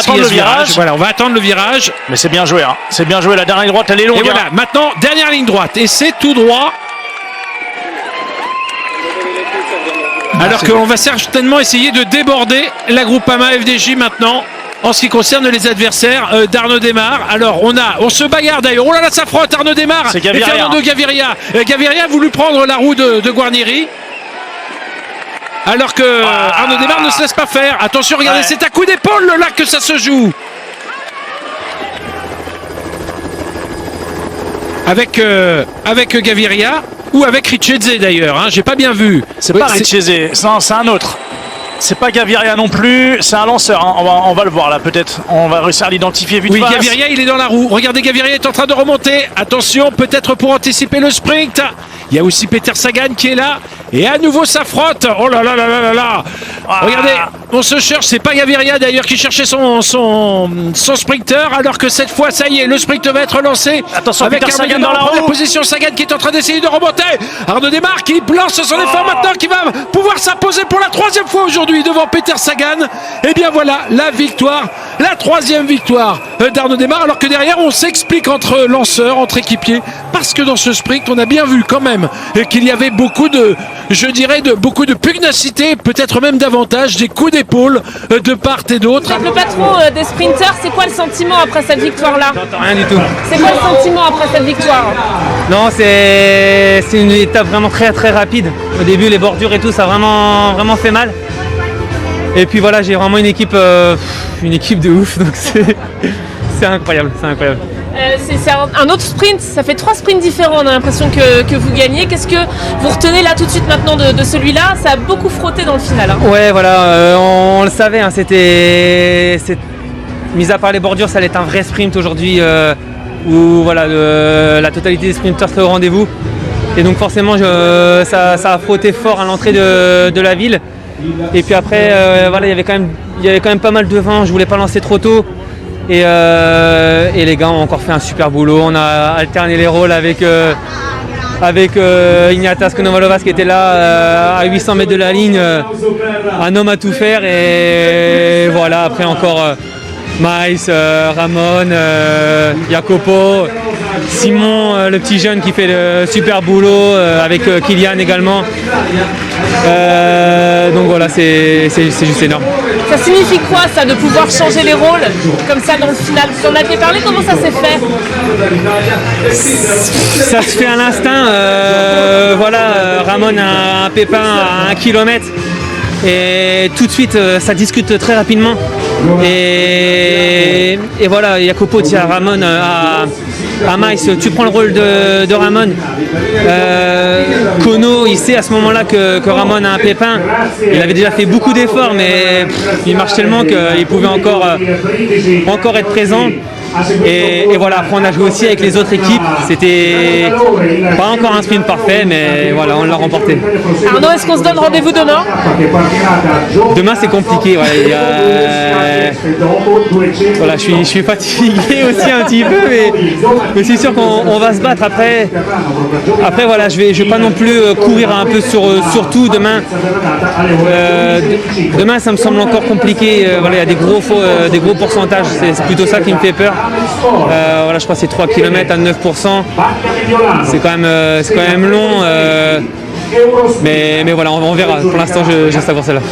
attendre le virage. Voilà, on va attendre le virage. Mais c'est bien joué, hein. C'est bien joué. La dernière ligne droite, elle est longue. Et voilà, maintenant, dernière ligne droite. Et c'est tout droit. Alors qu'on va certainement essayer de déborder la Groupama FDJ maintenant. En ce qui concerne les adversaires d'Arnaud Démare. Alors on se bagarre d'ailleurs. Oh là là, ça frotte Arnaud Démare et Fernando Gaviria. Gaviria a voulu prendre la roue de Guarnieri. Alors que Arnaud Démare ne se laisse pas faire. Attention, regardez, c'est à coup d'épaule là que ça se joue. Avec Gaviria ou avec Richezze d'ailleurs. Hein, j'ai pas bien vu. C'est pas Richezze, c'est un autre. C'est pas Gaviria non plus, c'est un lanceur, hein. On va le voir là peut-être, on va réussir à l'identifier vite. Oui, Gaviria il est dans la roue, regardez Gaviria est en train de remonter, attention peut-être pour anticiper le sprint, il y a aussi Peter Sagan qui est là, et à nouveau ça frotte, oh là là là là là là. Regardez, on se cherche, c'est pas Gaviria d'ailleurs qui cherchait son sprinter, alors que cette fois ça y est, le sprint va être lancé. Attention avec Peter Sagan dans la roue. Position Sagan qui est en train d'essayer de remonter, Arnaud Démare qui lance son effort maintenant, qui va pouvoir s'imposer pour la 3e fois aujourd'hui devant Peter Sagan. Et bien voilà la victoire, la 3e victoire d'Arnaud Démare, alors que derrière on s'explique entre lanceurs, entre équipiers, parce que dans ce sprint on a bien vu quand même qu'il y avait beaucoup de, je dirais, beaucoup de pugnacité, peut-être même davantage, des coups d'épaule de part et d'autre. Vous êtes le patron des sprinters, c'est quoi le sentiment après cette victoire-là? Rien du tout. C'est quoi le sentiment après cette victoire? Non, c'est une étape vraiment très très rapide. Au début, les bordures et tout, ça a vraiment fait mal. Et puis voilà, j'ai vraiment une équipe de ouf, donc c'est incroyable, c'est incroyable. C'est un autre sprint, ça fait 3 sprints différents, on a l'impression que vous gagnez. Qu'est-ce que vous retenez là tout de suite maintenant de celui-là? Ça a beaucoup frotté dans le final. Hein. Ouais, voilà, on le savait, hein, mis à part les bordures, ça allait être un vrai sprint aujourd'hui où voilà, la totalité des sprinters serait au rendez-vous. Et donc forcément, ça a frotté fort à l'entrée de la ville. Et puis après, voilà, il y avait quand même pas mal de vent, je voulais pas lancer trop tôt. Et les gars ont encore fait un super boulot. On a alterné les rôles avec Ignatius Konovalovas qui était là à 800 mètres de la ligne, un homme à tout faire. Et voilà, après encore Maïs, Ramon, Jacopo, Simon, le petit jeune qui fait le super boulot, avec Kylian également. Donc voilà, c'est juste énorme. Ça signifie quoi ça, de pouvoir changer les rôles comme ça dans le final? Vous en aviez parlé, comment ça s'est fait? Ça se fait à l'instinct. Voilà, Ramon a un pépin à 1 kilomètre. Et tout de suite, ça discute très rapidement. Et voilà, Jacopo dit à Ramon, à Maïs, tu prends le rôle de Ramon. Kono, il sait à ce moment-là que Ramon a un pépin. Il avait déjà fait beaucoup d'efforts, mais il marche tellement qu'il pouvait encore être présent. Et voilà, après on a joué aussi avec les autres équipes. C'était pas encore un sprint parfait, mais voilà, on l'a remporté. Arnaud, est-ce qu'on se donne rendez-vous demain? Demain c'est compliqué, ouais. Voilà, je suis fatigué aussi un petit peu, mais c'est sûr qu'on va se battre après. Après voilà, je vais pas non plus courir un peu sur tout demain. Demain ça me semble encore compliqué. Voilà, il y a des gros pourcentages, c'est plutôt ça qui me fait peur. Voilà, je crois que c'est 3 km à 9%. C'est quand même long. Mais voilà, on verra. Pour l'instant, je savoir celle-là.